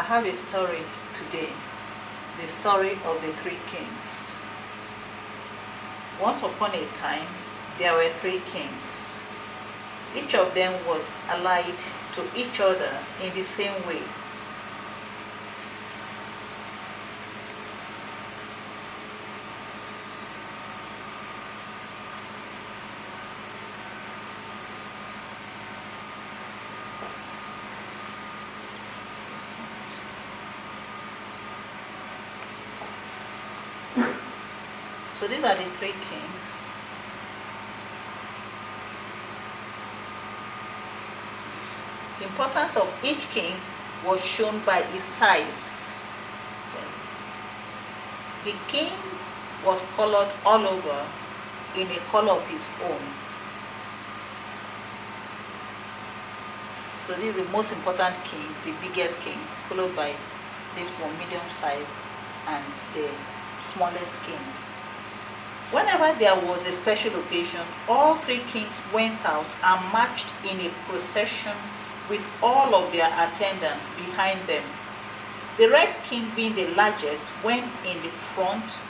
I have a story today, the story of the three kings. Once upon a time, there were three kings. Each of them was allied to each other in the same way. So these are the three kings. The importance of each king was shown by his size. The king was colored all over in a color of his own. So this is the most important king, the biggest king, followed by this one, medium-sized, and the smallest king. Whenever there was a special occasion, all three kings went out and marched in a procession with all of their attendants behind them. The Red King, being the largest, went in the front,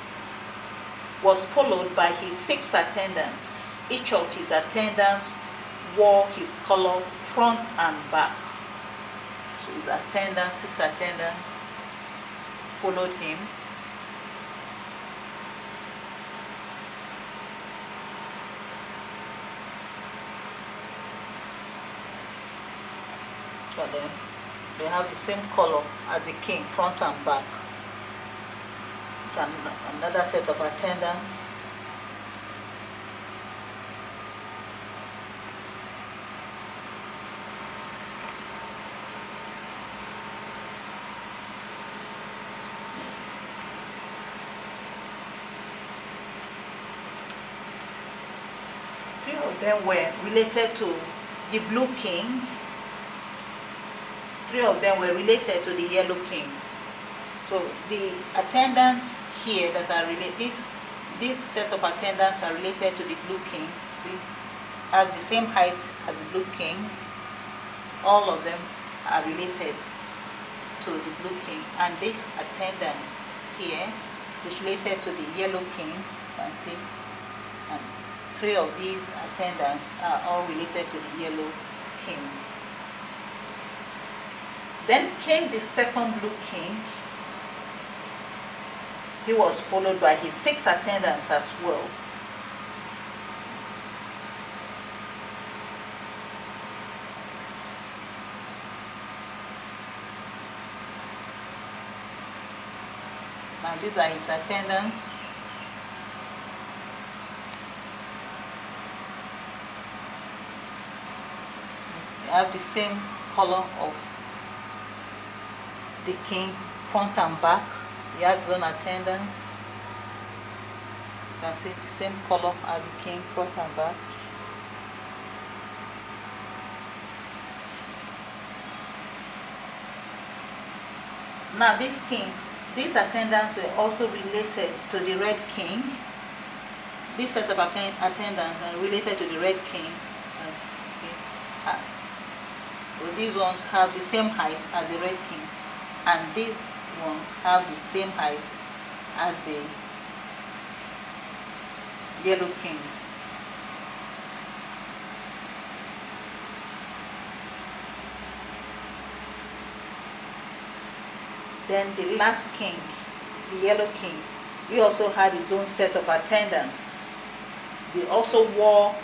was followed by his 6 attendants. Each of his attendants wore his color front and back. So his attendants, 6 attendants, followed him. For them, they have the same color as the king, front and back. It's another set of attendants. Three of them were related to the blue king. 3 of them were related to the yellow king. So the attendants here that are related, this set of attendants are related to the blue king. It has the same height as the blue king. All of them are related to the blue king. And this attendant here is related to the yellow king, you can see. And 3 of these attendants are all related to the yellow king. Then came the second blue king. He was followed by his 6 attendants as well. Now these are his attendants. They have the same color of the king, front and back. He has his own attendants. You can see the same color as the king, front and back. Now these kings, these attendants were also related to the Red King. This set of attendants are related to the Red King. So these ones have the same height as the Red King. And these one have the same height as the yellow king. Then the last king, the yellow king, he also had his own set of attendants. They also wore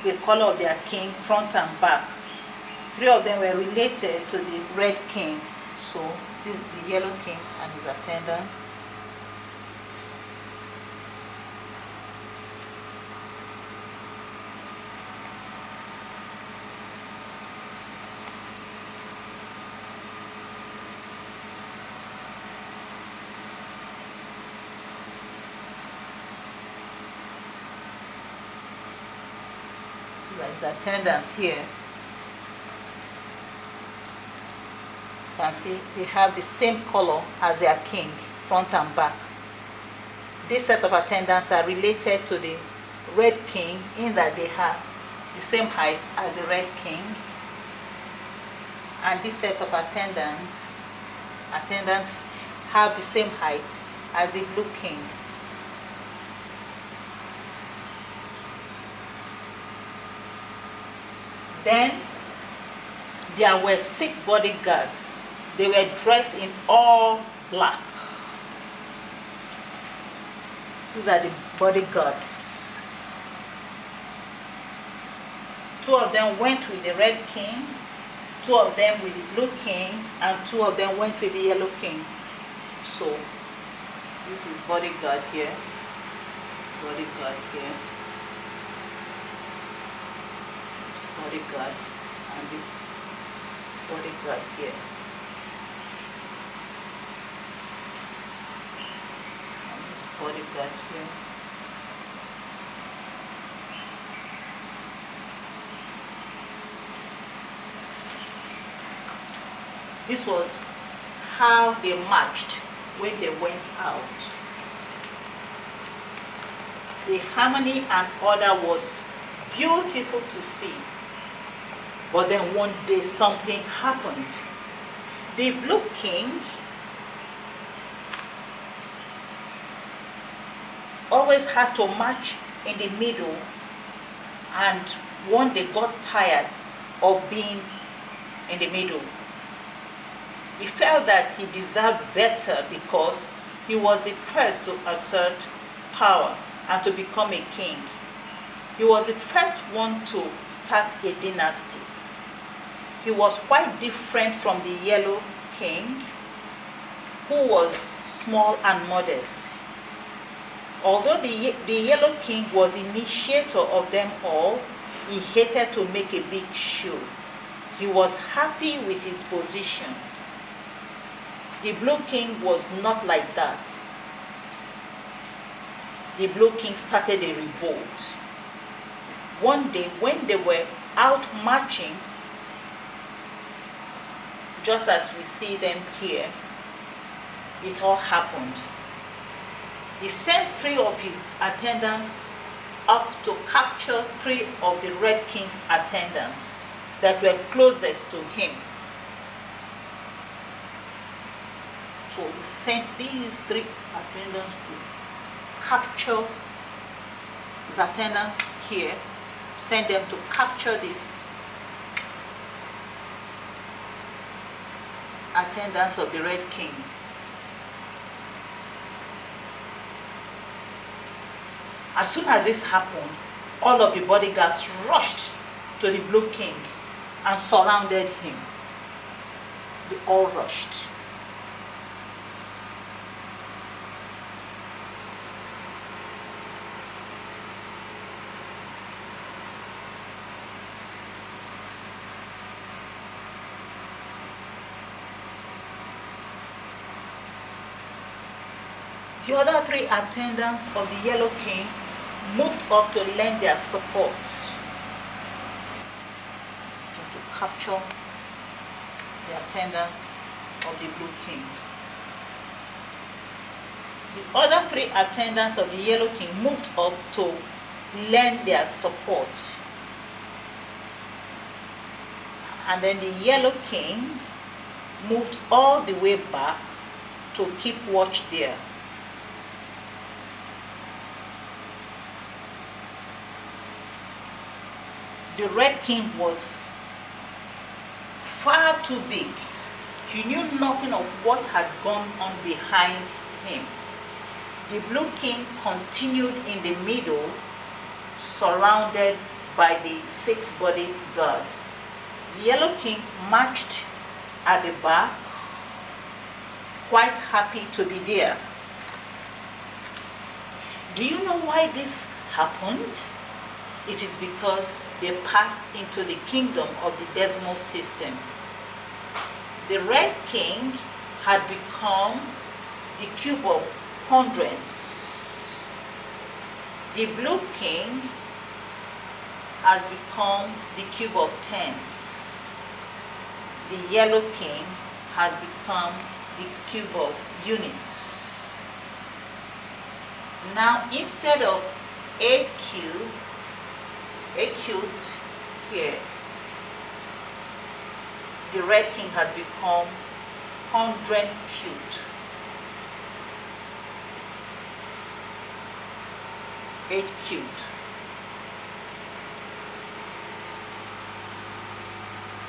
the color of their king, front and back. 3 of them were related to the Red King. So the yellow king and his attendant. These are his attendants here. You can see they have the same color as their king, front and back. This set of attendants are related to the Red King in that they have the same height as the Red King. and this set of attendants have the same height as the blue king. Then there were 6 bodyguards. They were dressed in all black. These are the bodyguards. 2 of them went with the red king, 2 of them with the blue king, and 2 of them went with the yellow king. So this is bodyguard here, bodyguard here, bodyguard, and this bodyguard here. And this bodyguard here. This was how they marched when they went out. The harmony and order was beautiful to see. But then one day something happened. The blue king always had to march in the middle, and one day got tired of being in the middle. He felt that he deserved better because he was the first to assert power and to become a king. He was the first one to start a dynasty. He was quite different from the yellow king, who was small and modest. Although the yellow king was initiator of them all, he hated to make a big show. He was happy with his position. The blue king was not like that. The blue king started a revolt. One day when they were out marching, just as we see them here, it all happened. He sent 3 of his attendants up to capture 3 of the red king's attendants that were closest to him. So he sent these 3 attendants to capture his attendants here, send them to capture these attendants of the red king. As soon as this happened, all of the bodyguards rushed to the blue king and surrounded him. They all rushed. The other 3 attendants of the yellow king moved up to lend their support to capture the attendants of the blue king. The other 3 attendants of the yellow king moved up to lend their support. And then the yellow king moved all the way back to keep watch there. The red king was far too big. He knew nothing of what had gone on behind him. The blue king continued in the middle, surrounded by the 6 bodyguards. The yellow king marched at the back, quite happy to be there. Do you know why this happened? It is because they passed into the kingdom of the decimal system. The red king had become the cube of hundreds. The blue king has become the cube of tens. The yellow king has become the cube of units. Now, instead of a cubed here, the red king has become 100 cubed. H cubed.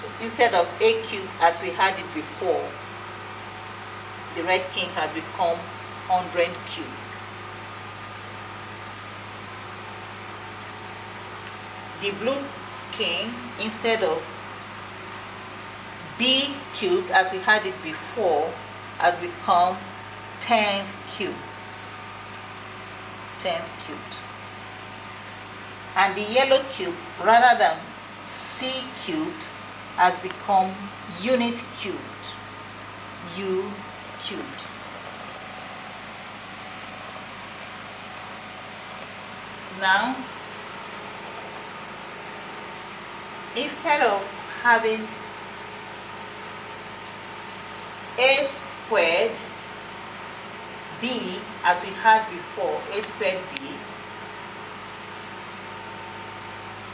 So instead of a cube as we had it before, the red king has become 100 cubed. The blue king, instead of b cubed as we had it before, has become 10 cubed. 10 cubed. And the yellow cube, rather than c cubed, has become unit cubed. U cubed. Now, instead of having a squared b as we had before, a squared b,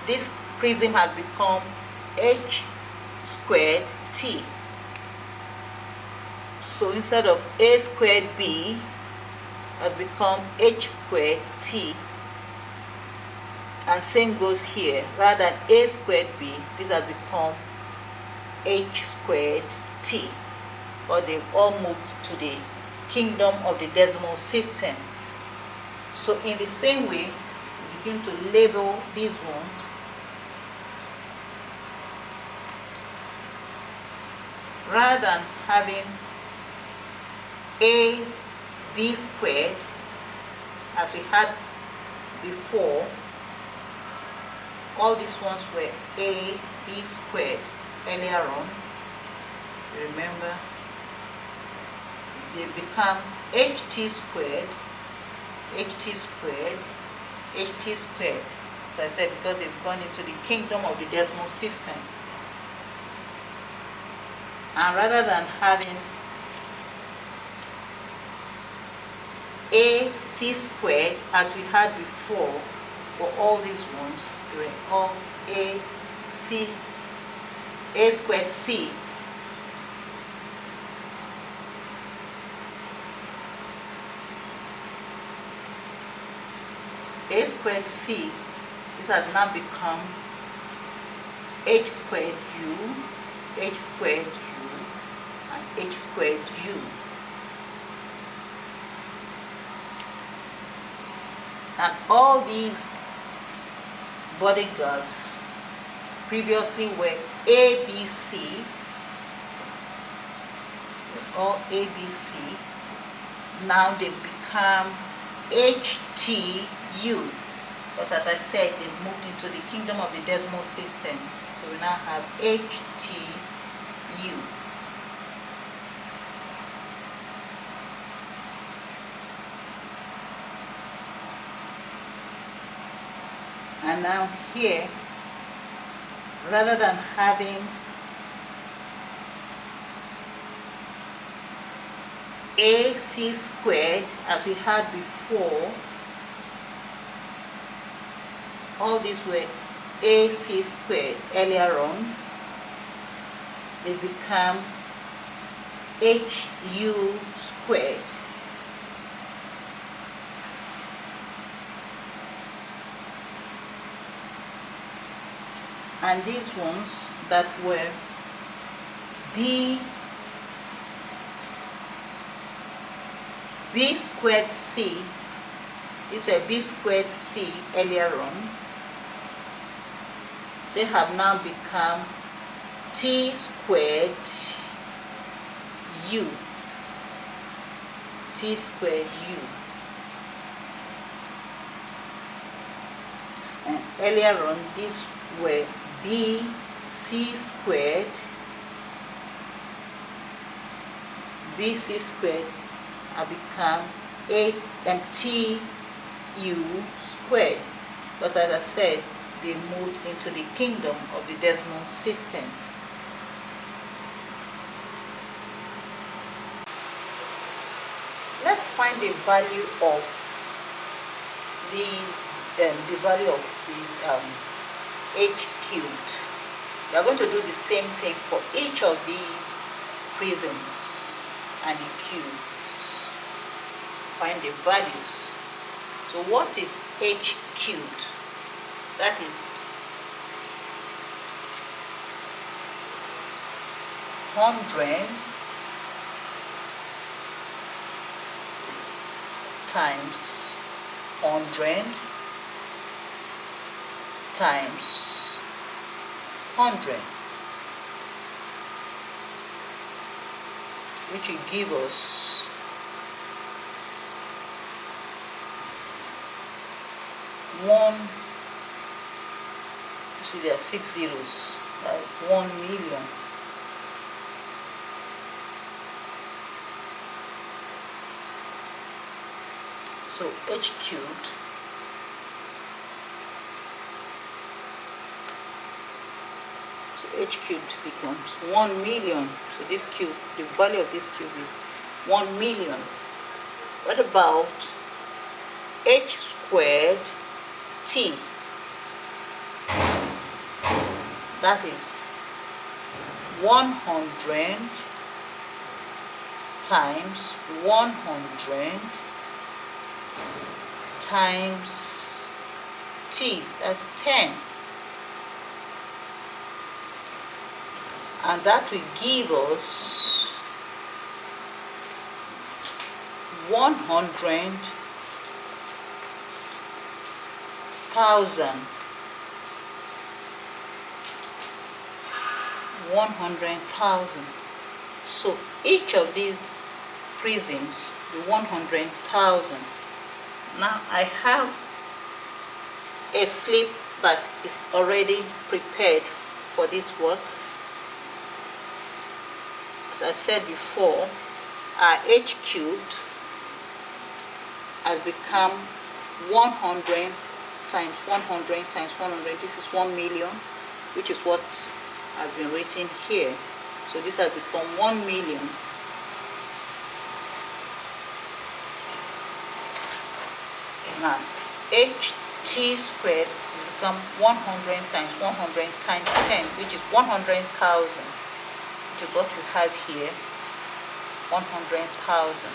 this prism has become h squared t. So instead of a squared b, has become h squared t. And same goes here. Rather than a squared b, this has become h squared t. Or they've all moved to the kingdom of the decimal system. So in the same way, we begin to label these ones. Rather than having a b squared as we had before, all these ones were a b squared earlier on. Remember, they become ht squared, ht squared, ht squared. As I said, because they've gone into the kingdom of the decimal system. And rather than having a c squared as we had before, for all these ones, they were all a squared c. A squared c, this has now become h squared u, h squared u, and h squared u. And all these bodyguards previously were ABC, all ABC. Now they become HTU, because as I said, they moved into the kingdom of the decimal system. So we now have HTU. And now here, rather than having AC squared as we had before, all these were AC squared earlier on, they become HU squared. And these ones that were B squared C, these were B squared C earlier on, they have now become T squared U, T squared U. And earlier on, these were BC squared, BC squared have become A and TU squared, because as I said, they moved into the kingdom of the decimal system. Let's find the value of these, h cubed. You are going to do the same thing for each of these prisms and the cubes. Find the values. So what is h cubed? That is 100 times 100 times 100, which will give us 1. You see there are 6 zeros, like 1 million. So h cubed h cubed becomes 1 million. So this cube, the value of this cube is 1 million. What about h squared t? That is 100 times 100 times t. That's 10. And that will give us 100,000. 100,000. So each of these prisms, the 100,000. Now I have a slip that is already prepared for this work. As I said before, our h cubed has become 100 times 100 times 100. This is 1 million, which is what I've been written here. So this has become 1 million. Now ht squared will become 100 times 100 times 10, which is 100,000. Which is what you have here, 100,000.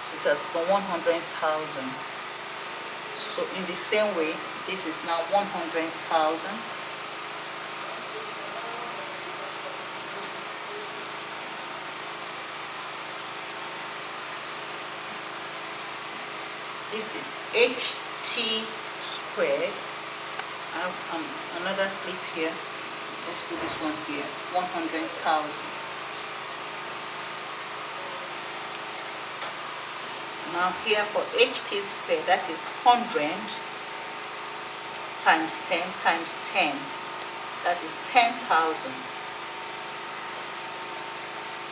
So it has become 100,000. So in the same way, this is now 100,000. This is ht squared. I have another slip here. Let's put this one here, 100,000. Now here for ht squared, that is 100 times 10 times 10. That is 10,000.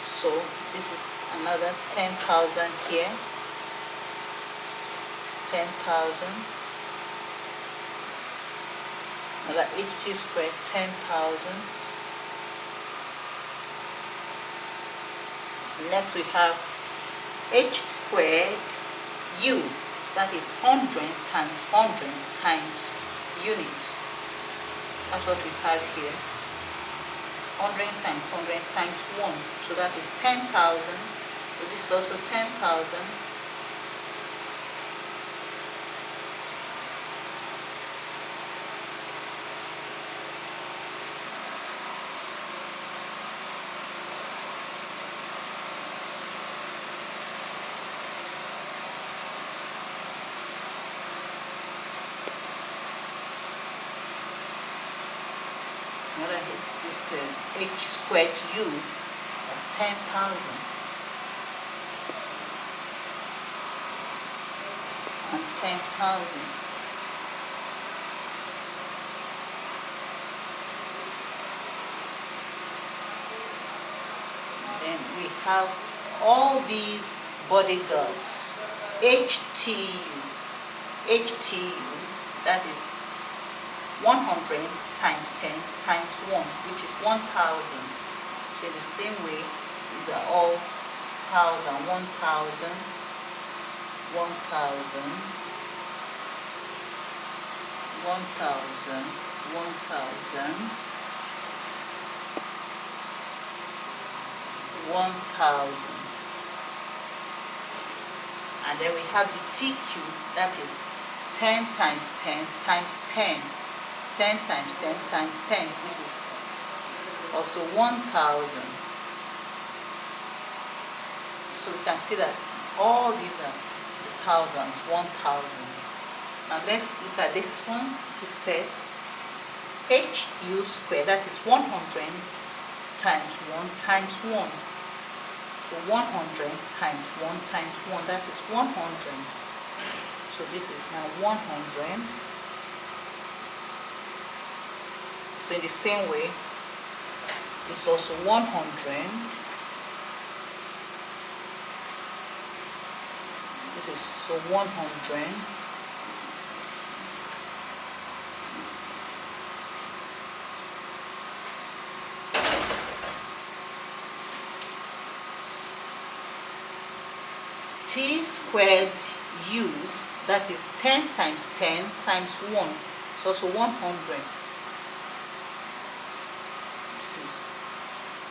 So this is another 10,000 here. 10,000. Another ht squared, 10,000. Next we have h squared u, that is 100 times 100 times unit. That's what we have here. 100 times 100 times 1. So that is 10,000. So this is also 10,000. Another h squared u, that's 10,000. And 10,000. Then we have all these bodyguards. HTU, that is 100 times 10 times 1, which is 1,000. So the same way, these are all 1,000, 1,000, 1,000, 1,000, 1,000, 1,000. And then we have the T cube, that is 10 times 10 times 10. 10 times 10 times 10. This is also 1,000. So we can see that all these are the thousands, 1,000. Now let's look at this one. It said HU squared, that is 100 times 1 times 1. So 100 times 1 times 1, that is 100. So this is now 100. So in the same way, it's also 100. This is so 100. T squared U, that is 10 times 10 times 1. It's also 100.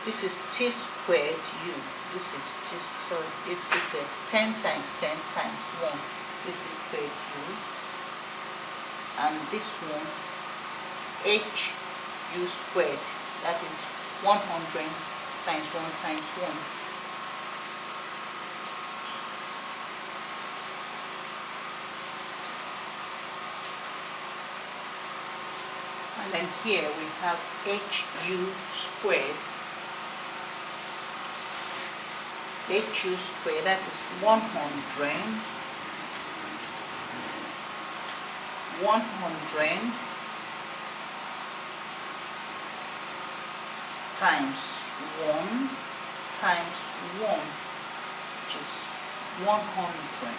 This is T squared U. This is T, sorry, this is the 10 times 10 times 1. This is squared U. And this one, HU squared, that is 100 times 1 times 1. And then here we have HU squared. HU squared, that is 100. 100 times 1 times 1, which is 100.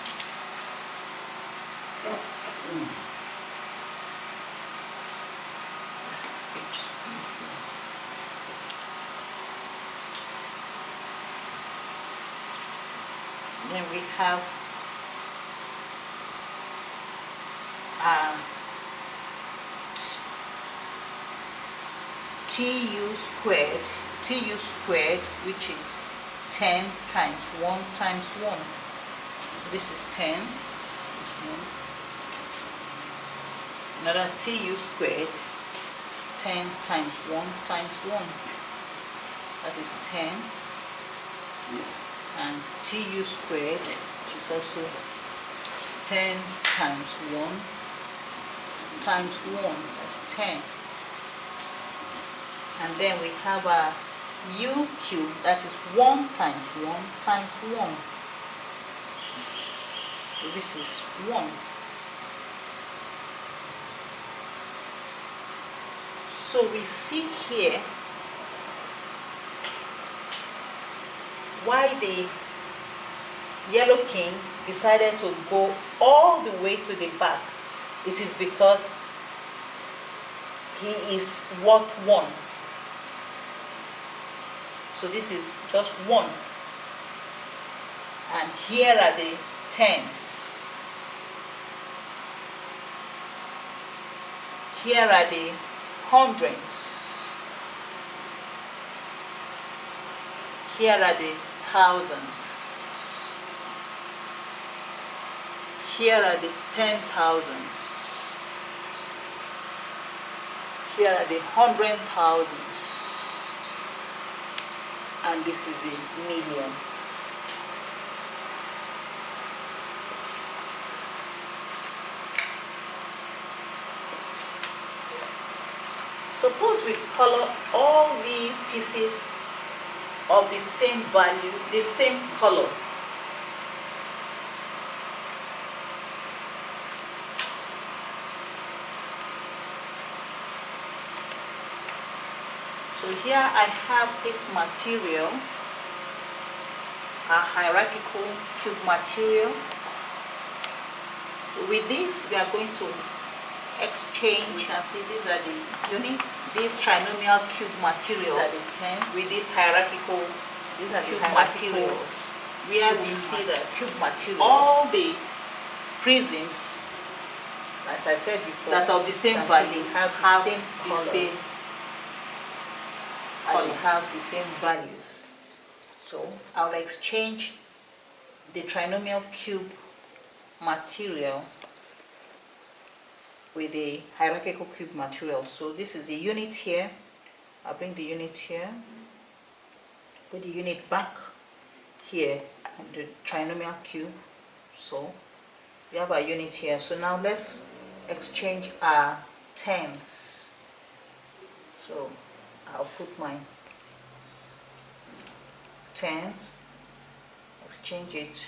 Then we have TU squared, which is 10 times 1 times 1. This is 10. This one. Another TU squared, 10 times 1 times 1. That is 10. And TU squared, which is also 10 times 1 times 1, that's 10. And then we have a U cube, that is 1 times 1 times 1. So this is 1. So we see here why the yellow king decided to go all the way to the back. It is because he is worth 1. So this is just 1. And here are the tens. Here are the hundreds. Here are the thousands. Here are the 10,000s. Here are the 100,000s. And this is the million. Suppose we color all these pieces of the same value, the same color. So here I have this material, a hierarchical cube material. With this, we are going to exchange. We can see these are the units. These trinomial cube materials are the tens. With this hierarchical, these are cube materials. Where we see the cube materials. All the prisms, like as I said before, that of the same that value have the same colors, and they have the same values. So I'll exchange the trinomial cube material with the hierarchical cube material. So this is the unit here. I'll bring the unit here, put the unit back here on the trinomial cube. So we have our unit here. So now let's exchange our tens. So I'll put my tens, exchange it.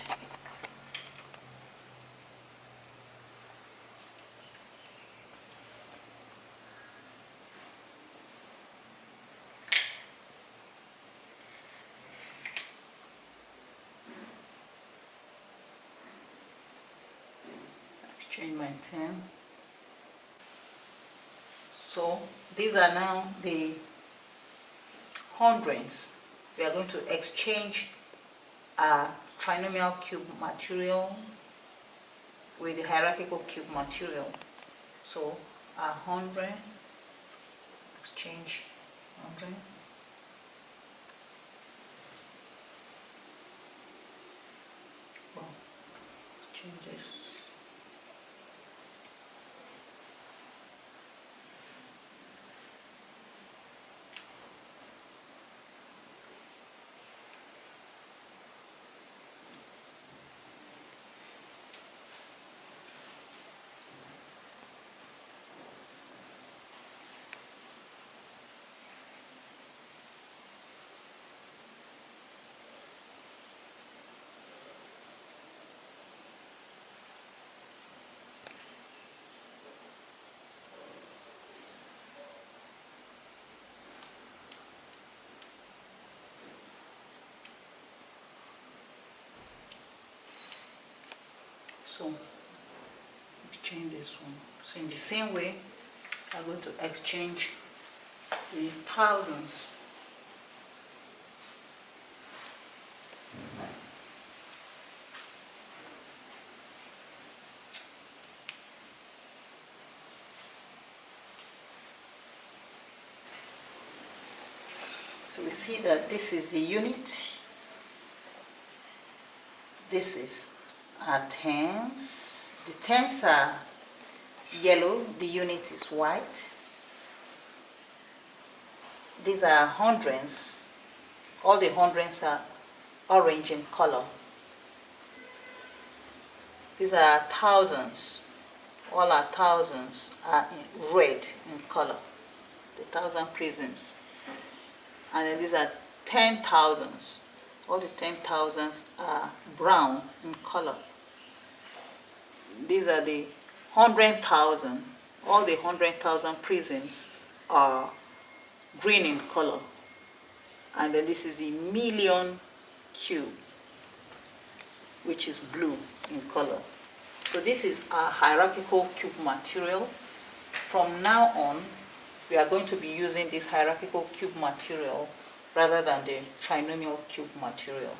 Exchange my 10. So these are now the hundreds. We are going to exchange our trinomial cube material with the hierarchical cube material. So our 100, exchange 100. Well, exchange this. So exchange this one. So in the same way, I'm going to exchange the thousands. So we see that this is the unit. This is our tens. The tens are yellow, the unit is white. These are hundreds. All the hundreds are orange in color. These are thousands. All our thousands are in red in color. The thousand prisms. And then these are 10,000s. All the 10,000s are brown in color. These are the 100,000. All the 100,000 prisms are green in color. And then this is the million cube, which is blue in color. So this is our hierarchical cube material. From now on, we are going to be using this hierarchical cube material rather than the trinomial cube material.